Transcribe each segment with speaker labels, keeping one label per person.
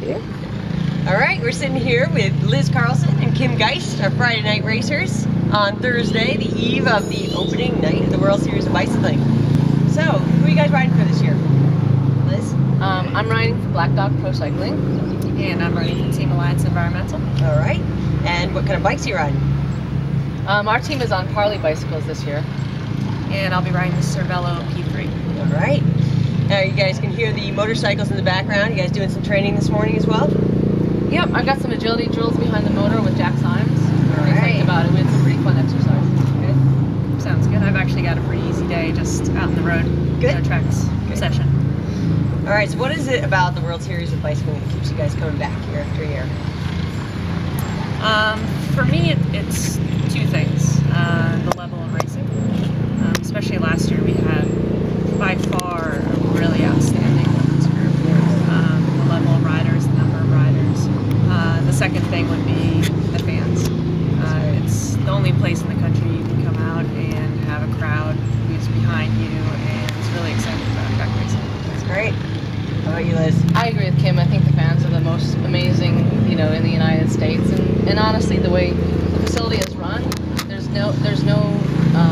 Speaker 1: you.
Speaker 2: All right, we're sitting here with Liz Carlson and Kim Geist, our Friday night racers, on Thursday, the eve of the opening night of the World Series of Bicycling. So, who are you guys riding for this year? Liz?
Speaker 1: I'm riding for Black Dog Pro Cycling.
Speaker 3: And I'm riding for Team Alliance Environmental.
Speaker 2: All right. And what kind of bikes are you riding?
Speaker 1: Our team is on Harley bicycles this year.
Speaker 3: And I'll be riding the Cervelo P3.
Speaker 2: All right. Now you guys can hear the motorcycles in the background. You guys doing some training this morning as well?
Speaker 1: Yep, I've got some agility drills behind the motor with Jack Symes.
Speaker 2: All
Speaker 1: I'm
Speaker 2: right.
Speaker 1: excited about it. We had some pretty fun exercises.
Speaker 3: Good. Sounds good. I've actually got a pretty easy day just out in the road.
Speaker 2: Good.
Speaker 3: No tracks.
Speaker 2: Good.
Speaker 3: Session.
Speaker 2: All right, so what is it about the World Series of Bicycling that keeps you guys coming back year after year?
Speaker 3: For me, it's two things. The level of racing. Especially last year, we had by far a really outstanding women's group. The level of riders, the number of riders. The second thing would be the fans. It's the only place in the country you can come out and have a crowd who's behind you and is really excited about track racing.
Speaker 2: That's great. How about you, Liz?
Speaker 1: I agree with Kim. I think the fans are the most amazing, in the United States. And honestly, the way the facility is run, there's no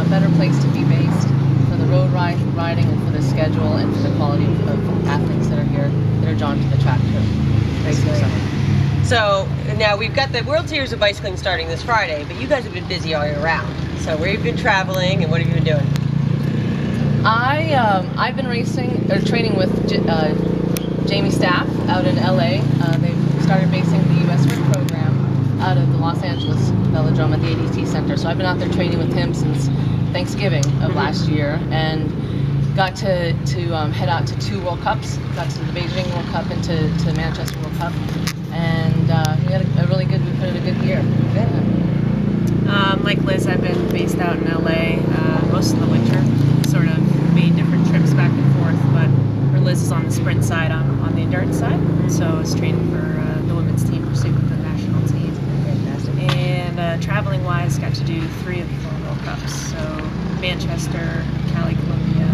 Speaker 1: better place to be based for the road riding and for the schedule and for the quality of athletes that are here, that are drawn to the track to race in the summer.
Speaker 2: So now we've got the World Series of Bicycling starting this Friday, but you guys have been busy all year round. So where have you been traveling and what have you been doing?
Speaker 1: I've been training with Jamie Staff out in LA. They've started basing the US Sprint program out of the Los Angeles Velodrome at the ADT Center. So I've been out there training with him since Thanksgiving of last year, and got to head out to 2 World Cups. Got to the Beijing World Cup and to Manchester World Cup, and we had we put in a good year.
Speaker 3: Like Liz, I've been based out in LA most of the winter. Sort of made different trips back and forth, but where Liz is on the sprint side, I'm on the endurance side. So I was training for the women's team pursuit with the national team.
Speaker 2: Fantastic.
Speaker 3: And traveling wise, got to do 3 of the 4 World Cups. So Manchester, Cali, Colombia,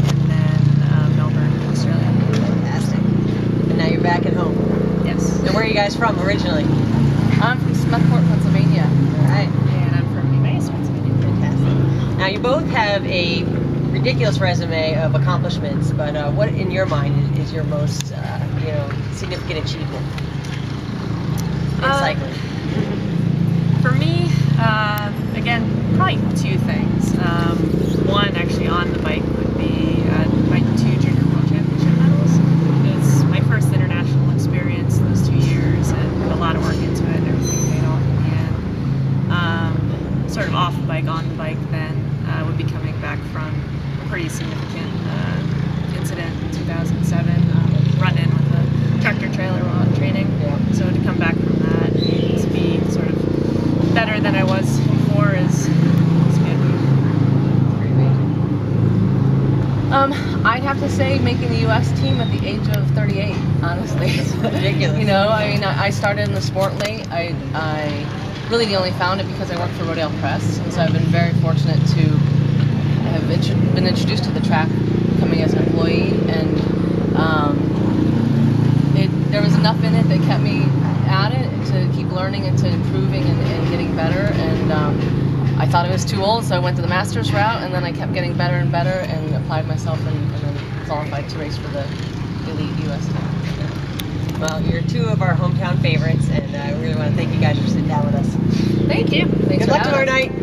Speaker 3: and then Melbourne, Australia.
Speaker 2: Fantastic. And now you're back at home.
Speaker 3: Yes.
Speaker 2: And where are you guys from originally?
Speaker 1: I'm from Smethport, Pennsylvania.
Speaker 2: All right.
Speaker 3: And I'm from New Mays, Pennsylvania.
Speaker 2: Fantastic. Now you both have a ridiculous resume of accomplishments, but what in your mind is your most significant achievement in cycling?
Speaker 3: For me, again, probably 2 things. One, actually on the bike, would be my 2 junior world championship medals. It was my first international experience those 2 years, and put a lot of work into it, and everything paid off in the end. Sort of off the bike, on the bike, then would be coming back from a pretty significant incident in 2007, run-in with a tractor trailer while I'm training.
Speaker 2: Yeah.
Speaker 3: So to come back from that and to be sort of better than I was before is good.
Speaker 2: Pretty amazing.
Speaker 1: I'd have to say making the U.S. team at the age of 38, honestly.
Speaker 2: It's ridiculous.
Speaker 1: I started in the sport late. I really only found it because I worked for Rodale Press, and so I've been very fortunate to have been introduced to the track coming as an employee, and there was enough in it that kept me at it to keep learning and to improving and getting better, and I thought I was too old, so I went to the master's route, and then I kept getting better and better and applied myself and then qualified to race for the elite U.S. team.
Speaker 2: Well, you're 2 of our hometown favorites, and I really want to thank you guys for sitting down with us.
Speaker 1: Thank you. Thanks
Speaker 2: Good
Speaker 1: for
Speaker 2: luck
Speaker 1: having
Speaker 2: tomorrow
Speaker 1: us.
Speaker 2: night.